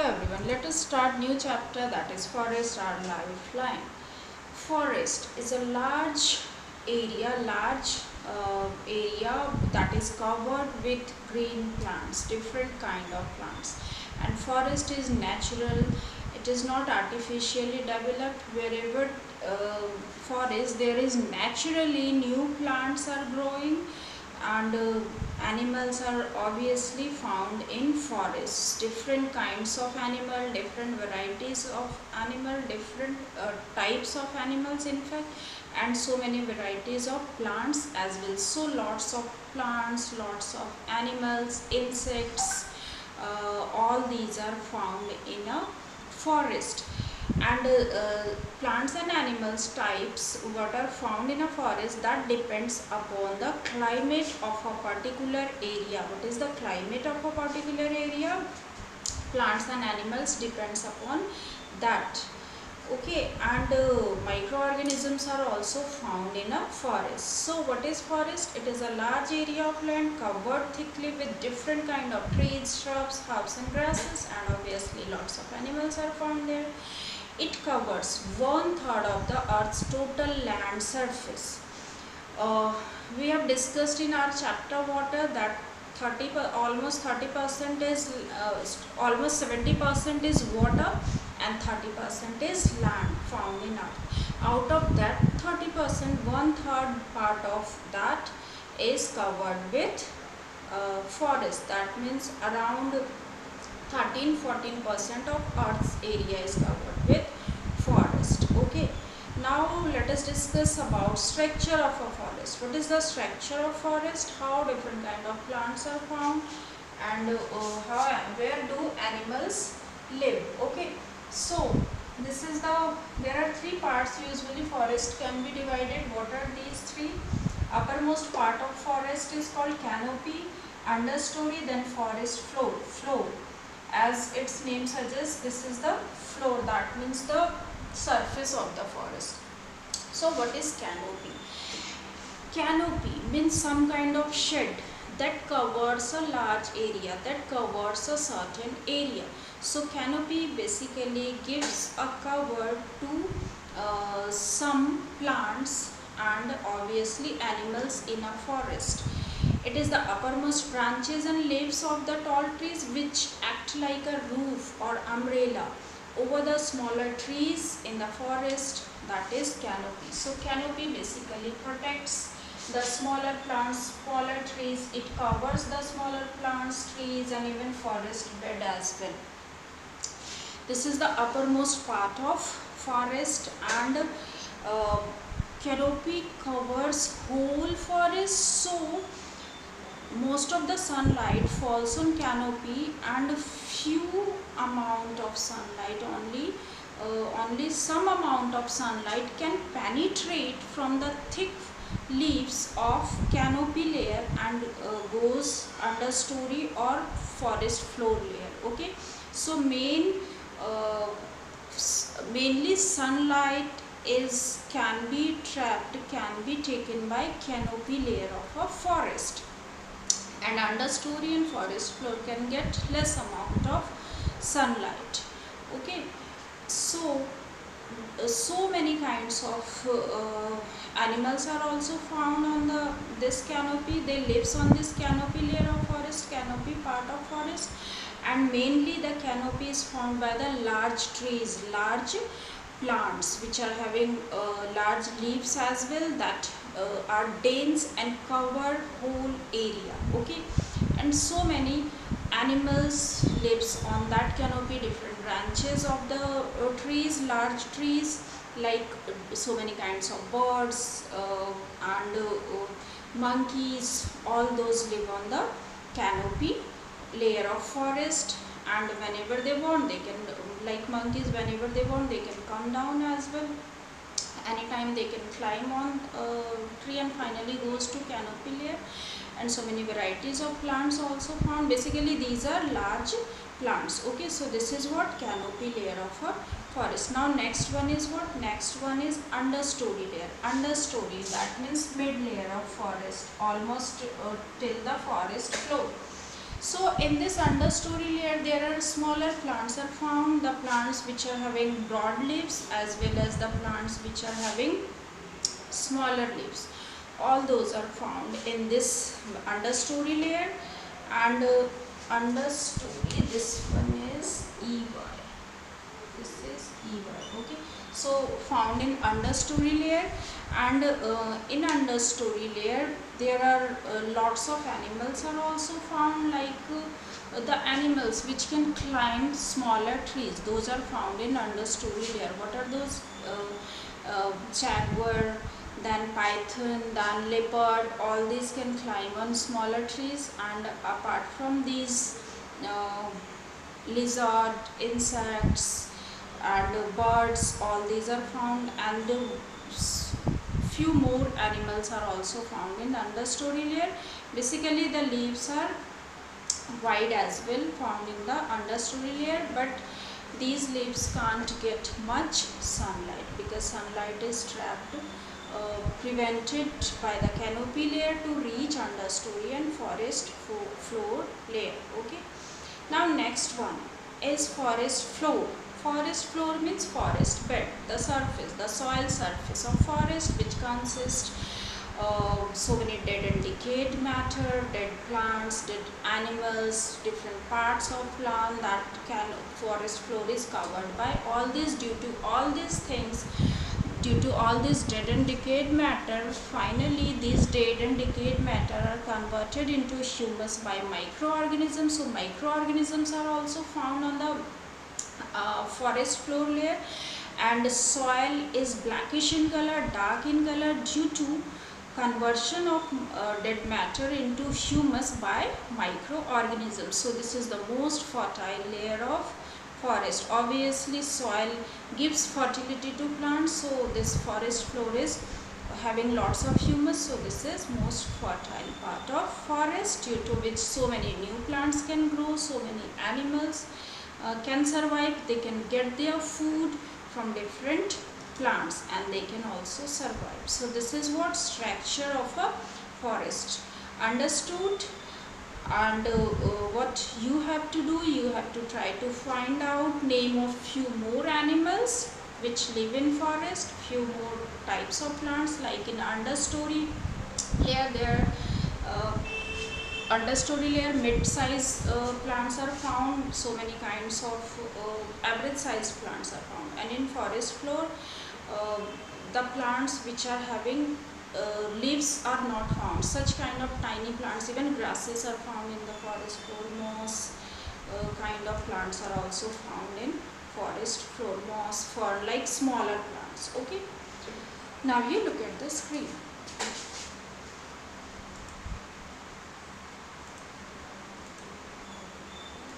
everyone, let us start new chapter, that is forest our lifeline. Forest is a large area that is covered with green plants, different kind of plants. And forest is natural, it is not artificially developed. Wherever forest there is naturally new plants are growing, and animals are obviously found in forests. Different kinds of animal, different varieties of animal, different types of animals in fact, and so many varieties of plants as well. So lots of plants, lots of animals, insects, all these are found in a forest. And plants and animals types what are found in a forest, that depends upon the climate of a particular area. What is the climate of a particular area? Plants and animals depends upon that. Okay, and microorganisms are also found in a forest. So what is forest? It is a large area of land covered thickly with different kind of trees, shrubs, herbs and grasses, and obviously lots of animals are found there. It covers 1/3 of the earth's total land surface. We have discussed in our chapter water that almost 30% is almost 70% is water and 30% is land found in earth. Out of that 30%, 1/3 part of that is covered with forest. That means around 13-14% of earth's area is covered with forest. Okay, now let us discuss about structure of a forest. What is the structure of forest? How different kind of plants are found, and where do animals live? Okay, so this is there are three parts. Usually forest can be divided. What are these three? Uppermost part of forest is called canopy, understory, then forest floor. As its name suggests, this is the floor, that means the surface of the forest. So what is canopy? Canopy means some kind of shed that covers a large area, that covers a certain area. So canopy basically gives a cover to some plants and obviously animals in a forest. It is the uppermost branches and leaves of the tall trees which act like a roof or umbrella over the smaller trees in the forest, that is canopy. So canopy basically protects the smaller plants, smaller trees. It covers the smaller plants, trees and even forest bed as well. This is the uppermost part of forest, and canopy covers whole forest. So most of the sunlight falls on canopy, and a few amount of sunlight only some amount of sunlight can penetrate from the thick leaves of canopy layer and goes understory or forest floor layer. Okay, so mainly sunlight can be trapped, can be taken by canopy layer of a forest, and understory and forest floor can get less amount of sunlight. Okay, so many kinds of animals are also found on this canopy. They lives on this canopy layer of forest, canopy part of forest. And mainly the canopy is formed by the large trees, large plants which are having large leaves as well, that are dense and cover whole area. Okay, and so many animals lives on that canopy, different branches of the trees, large trees, like so many kinds of birds and monkeys, all those live on the canopy layer of forest. And whenever they want, they can, like monkeys, whenever they want they can come down as well. Anytime they can climb on tree and finally goes to canopy layer. And so many varieties of plants also found. Basically these are large plants. Okay, so this is what canopy layer of a forest. Now next one is what? Next one is understory layer. Understory, that means mid layer of forest, almost till the forest floor. So in this understory layer there are smaller plants are found, the plants which are having broad leaves as well as the plants which are having smaller leaves. All those are found in this understory layer. And understory, this one is EY. This is EY. Okay. So found in understory layer. And in understory layer there are lots of animals are also found, like the animals which can climb smaller trees, those are found in understory layer. What are those? Jaguar, then python, then leopard, all these can climb on smaller trees. And apart from these, uh, lizard, insects and birds, all these are found. And few more animals are also found in understory layer. Basically the leaves are wide as well, found in the understory layer, but these leaves can't get much sunlight because sunlight is trapped, prevented by the canopy layer to reach understory and forest floor layer. Okay. Now next one is forest floor. Forest floor means forest bed, the surface, the soil surface of forest, which consists so many dead and decayed matter, dead plants, dead animals, different parts of plant that can forest floor is covered by all this. Due to all these things, due to all this dead and decayed matter, finally these dead and decayed matter are converted into humus by microorganisms. So microorganisms are also found on the forest floor layer. And soil is blackish in color, dark in color, due to conversion of dead matter into humus by microorganisms. So this is the most fertile layer of forest. Obviously soil gives fertility to plants, so this forest floor is having lots of humus. So this is most fertile part of forest, due to which so many new plants can grow, so many animals can survive, they can get their food from different plants and they can also survive. So this is what structure of a forest understood. And what you have to do, you have to try to find out name of few more animals which live in forest, few more types of plants. Like in understory layer there, understory layer mid-size plants are found, so many kinds of average sized plants are found. And in forest floor, uh, the plants which are having leaves are not found, such kind of tiny plants, even grasses are found in the forest floor. Moss kind of plants are also found in forest floor, moss, fern, like smaller plants. Okay, now you look at the screen.